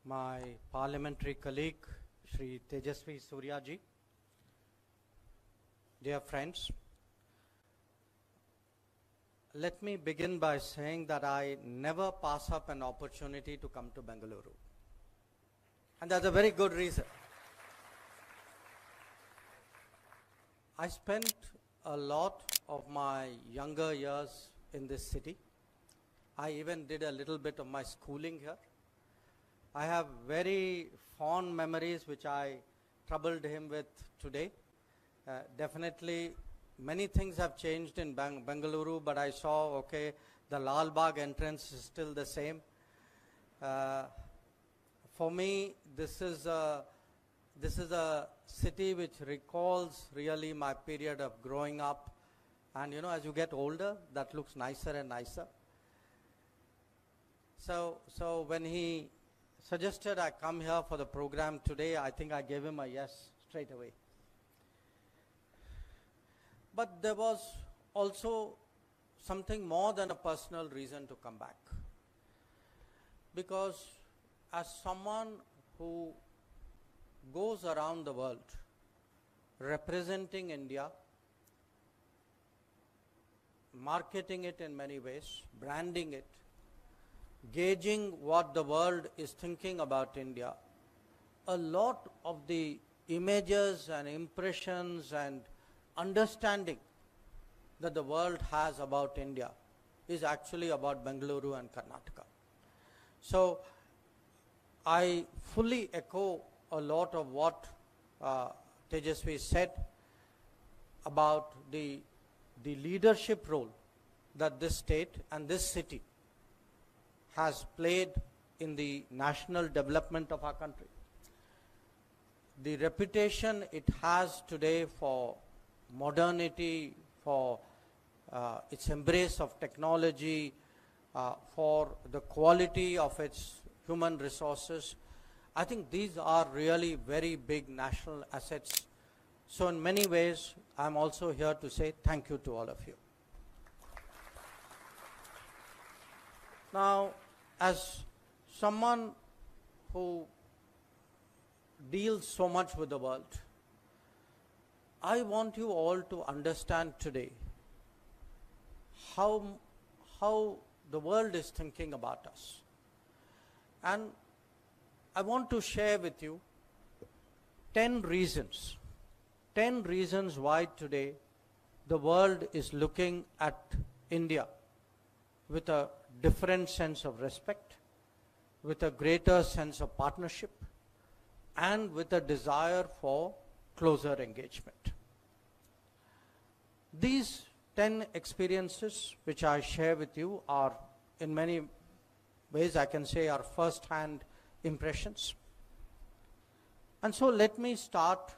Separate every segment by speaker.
Speaker 1: my parliamentary colleague, Shri Tejasvi Surya ji, dear friends, let me begin by saying that I never pass up an opportunity to come to Bengaluru. And that's a very good reason. I spent a lot of my younger years in this city. I even did a little bit of my schooling here. I have very fond memories which I troubled him with today. Definitely many things have changed in Bengaluru, but I saw, okay, the Lal Bagh entrance is still the same. For me, this is a city which recalls really my period of growing up. And you know, as you get older, that looks nicer and nicer. So when he suggested I come here for the program today, I think I gave him a yes straight away. But there was also something more than a personal reason to come back. Because as someone who goes around the world representing India, marketing it in many ways, branding it, gauging what the world is thinking about India, a lot of the images and impressions and understanding that the world has about India is actually about Bengaluru and Karnataka. So I fully echo a lot of what Tejasvi said about the leadership role that this state and this city has played in the national development of our country. The reputation it has today for modernity, for its embrace of technology, for the quality of its human resources, I think these are really very big national assets. So in many ways, I'm also here to say thank you to all of you. Now, as someone who deals so much with the world, I want you all to understand today how the world is thinking about us. And I want to share with you 10 reasons why today the world is looking at India with a different sense of respect, with a greater sense of partnership, and with a desire for closer engagement. These 10 experiences which I share with you are in many ways I can say are first-hand impressions. And so let me start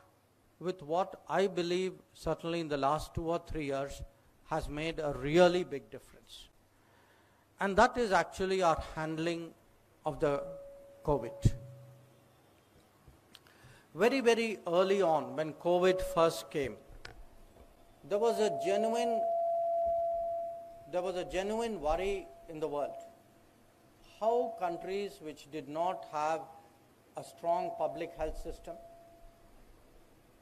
Speaker 1: with what I believe certainly in the last 2 or 3 years has made a really big difference. And that is actually our handling of the COVID. Very, very early on when COVID first came, there was a genuine worry in the world. How countries which did not have a strong public health system,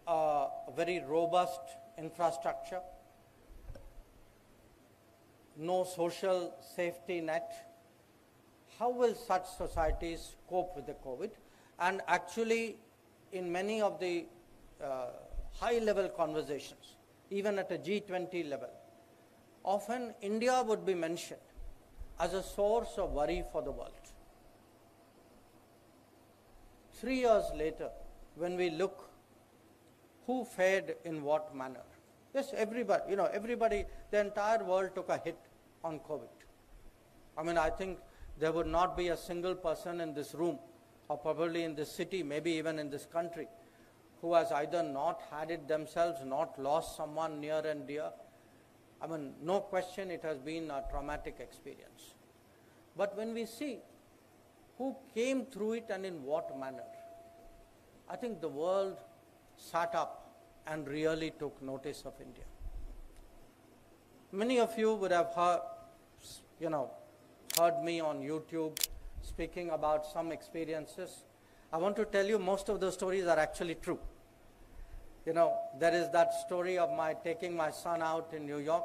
Speaker 1: a very robust infrastructure, no social safety net, how will such societies cope with the COVID? And actually, in many of the high-level conversations, even at a G20 level, often India would be mentioned as a source of worry for the world. 3 years later, when we look who fared in what manner, yes, everybody, the entire world took a hit on COVID. I mean, I think there would not be a single person in this room, or probably in this city, maybe even in this country, who has either not had it themselves, not lost someone near and dear. I mean, no question it has been a traumatic experience. But when we see who came through it and in what manner, I think the world sat up and really took notice of India. Many of you would have heard me on YouTube speaking about some experiences. I want to tell you most of those stories are actually true. You know, there is that story of my taking my son out in New York,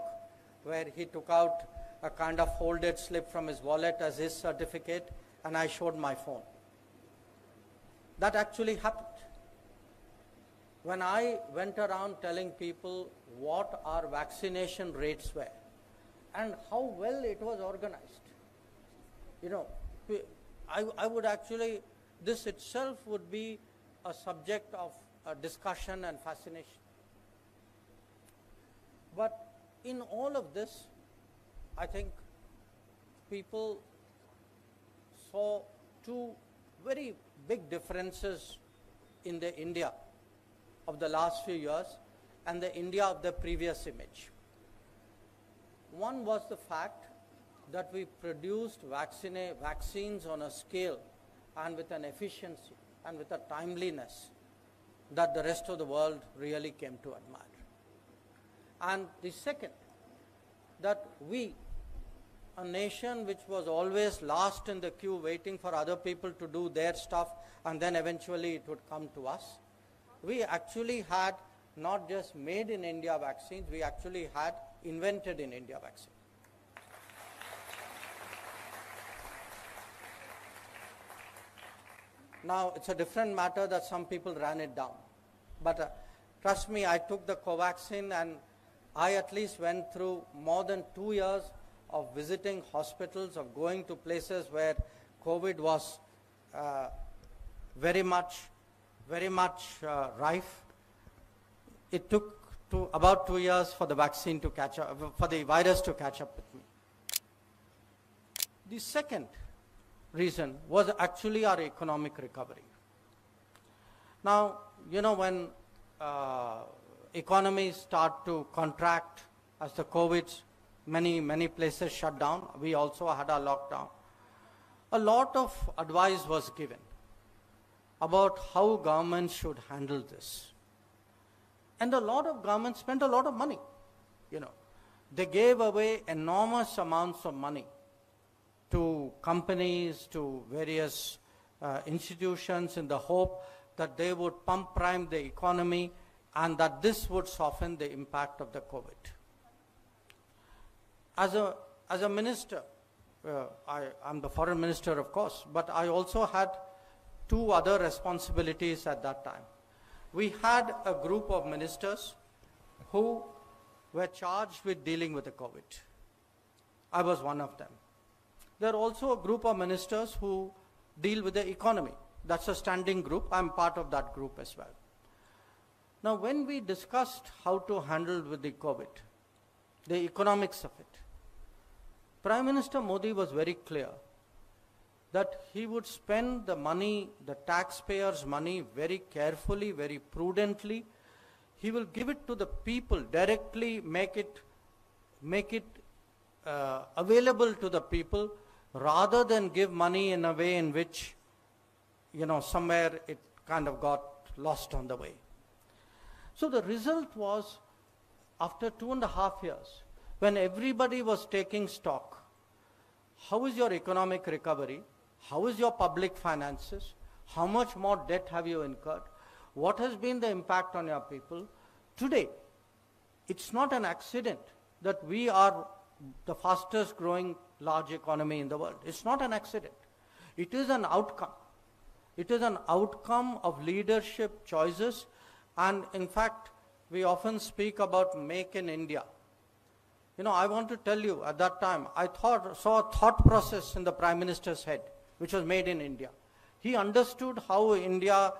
Speaker 1: where he took out a kind of folded slip from his wallet as his certificate, and I showed my phone. That actually happened. When I went around telling people what our vaccination rates were and how well it was organized, you know, I would actually, this itself would be a subject of discussion and fascination. But in all of this, I think people saw two very big differences in the India of the last few years and the India of the previous image. One was the fact that we produced vaccines on a scale and with an efficiency and with a timeliness that the rest of the world really came to admire. And the second, that we, a nation which was always last in the queue waiting for other people to do their stuff and then eventually it would come to us, we actually had not just made in India vaccines, we actually had invented in India vaccines. Now, it's a different matter that some people ran it down. But trust me, I took the Covaxin and I at least went through more than 2 years of visiting hospitals, of going to places where COVID was very much rife. It took about 2 years for the vaccine to catch up, for the virus to catch up with me. The second reason was actually our economic recovery. Now, you know, when economies start to contract as the COVID, many places shut down, we also had a lockdown. A lot of advice was given about how governments should handle this. And a lot of governments spent a lot of money, you know. They gave away enormous amounts of money to companies, to various institutions in the hope that they would pump prime the economy and that this would soften the impact of the COVID. As a minister, I'm the foreign minister of course, but I also had two other responsibilities at that time. We had a group of ministers who were charged with dealing with the COVID. I was one of them. There are also a group of ministers who deal with the economy. That's a standing group. I'm part of that group as well. Now, when we discussed how to handle with the COVID, the economics of it, Prime Minister Modi was very clear that he would spend the money, the taxpayers' money, very carefully, very prudently. He will give it to the people, directly make it available to the people, rather than give money in a way in which, you know, somewhere it kind of got lost on the way. So the result was, after 2.5 years, when everybody was taking stock, how is your economic recovery? How is your public finances? How much more debt have you incurred? What has been the impact on your people? Today, it's not an accident that we are the fastest growing large economy in the world. It's not an accident. It is an outcome. It is an outcome of leadership choices. And in fact, we often speak about Make in India. You know, I want to tell you, at that time, I saw a thought process in the Prime Minister's head, which was made in India. He understood how India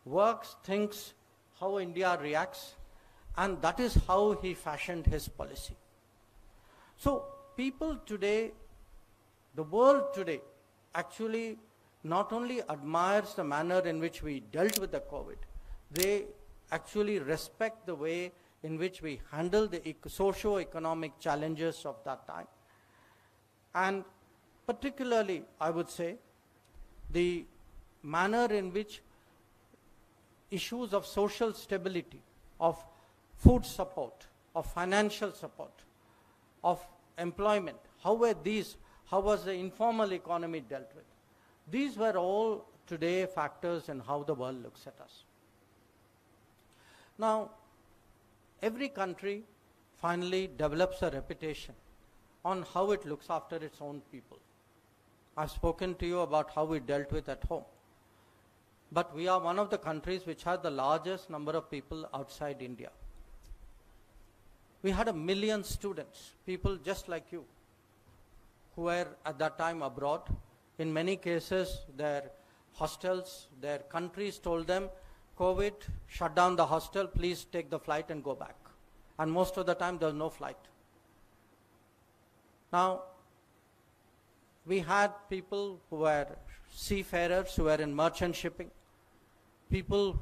Speaker 1: works, thinks, how India reacts, and that is how he fashioned his policy. So people today, the world today, actually not only admires the manner in which we dealt with the COVID, they actually respect the way in which we handle the socio-economic challenges of that time. And particularly, I would say, the manner in which issues of social stability, of food support, of financial support, of employment, how was the informal economy dealt with? These were all today factors in how the world looks at us. Now, every country finally develops a reputation on how it looks after its own people. I've spoken to you about how we dealt with at home. But we are one of the countries which has the largest number of people outside India. We had 1 million students, people just like you, who were at that time abroad. In many cases, their hostels, their countries told them, COVID, shut down the hostel, please take the flight and go back. And most of the time, there was no flight. Now, we had people who were seafarers, who were in merchant shipping, people,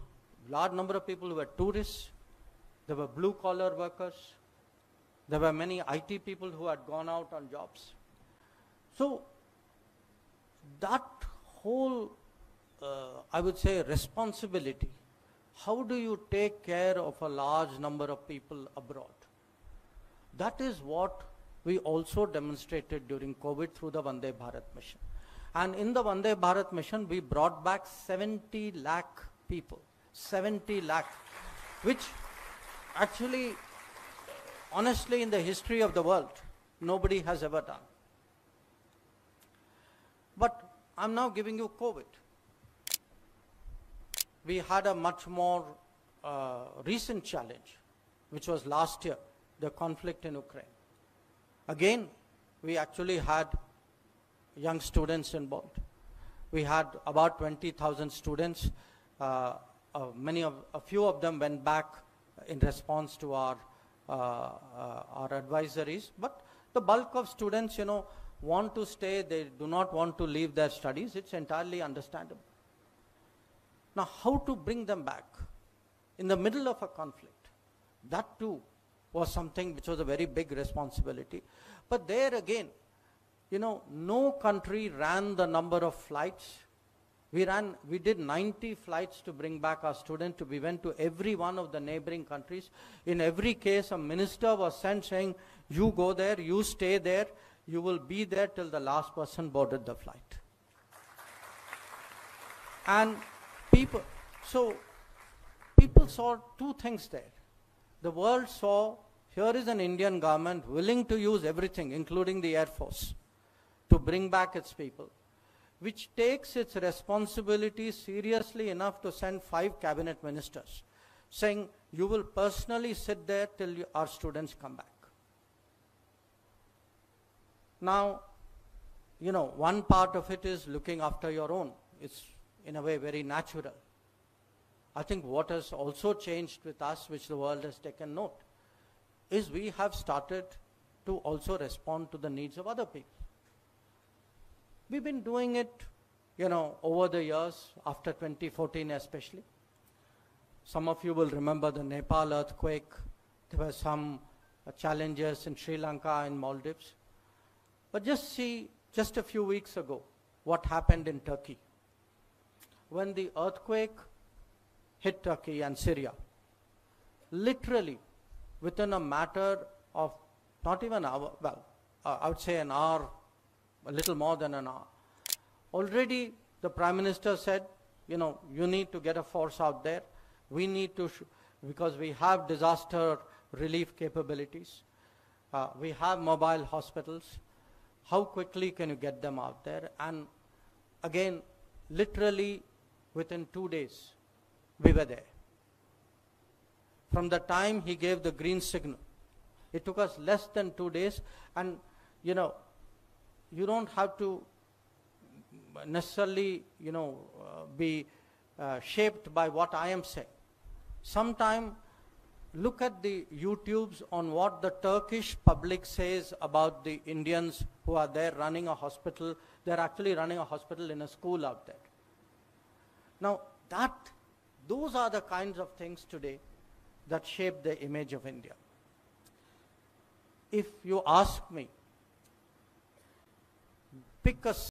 Speaker 1: large number of people who were tourists, there were blue-collar workers, there were many IT people who had gone out on jobs. So, that whole, I would say, responsibility, how do you take care of a large number of people abroad? That is what we also demonstrated during COVID through the Vande Bharat mission. And in the Vande Bharat mission, we brought back 70 lakh people, 70 lakh, which actually, honestly, in the history of the world, nobody has ever done. But I'm now giving you COVID. We had a much more recent challenge, which was last year, the conflict in Ukraine. Again, we actually had young students involved. We had about 20,000 students. A few of them went back in response to our advisories. But the bulk of students, want to stay. They do not want to leave their studies. It's entirely understandable. Now, how to bring them back in the middle of a conflict? That too was something which was a very big responsibility. But there again, no country ran the number of flights. We did 90 flights to bring back our students. We went to every one of the neighboring countries. In every case, a minister was sent saying, you go there, you stay there, you will be there till the last person boarded the flight. And people saw two things there. The world saw, here is an Indian government willing to use everything, including the Air Force, to bring back its people, which takes its responsibility seriously enough to send 5 cabinet ministers, saying, you will personally sit there till our students come back. Now, one part of it is looking after your own. It's in a way very natural. I think what has also changed with us, which the world has taken note, is we have started to also respond to the needs of other people. We've been doing it, over the years, after 2014 especially. Some of you will remember the Nepal earthquake. There were some challenges in Sri Lanka and Maldives. But just a few weeks ago, what happened in Turkey. When the earthquake hit Turkey and Syria, literally within a matter of not even an hour, I would say an hour, a little more than an hour, already the Prime Minister said, you need to get a force out there. We need to, because we have disaster relief capabilities. We have mobile hospitals. How quickly can you get them out there? And again, literally within 2 days, we were there. From the time he gave the green signal, it took us less than 2 days. And, you don't have to necessarily, be shaped by what I am saying. Sometime look at the YouTubes on what the Turkish public says about the Indians who are there running a hospital. They're actually running a hospital in a school out there. Now, those are the kinds of things today that shape the image of India. If you ask me, pick a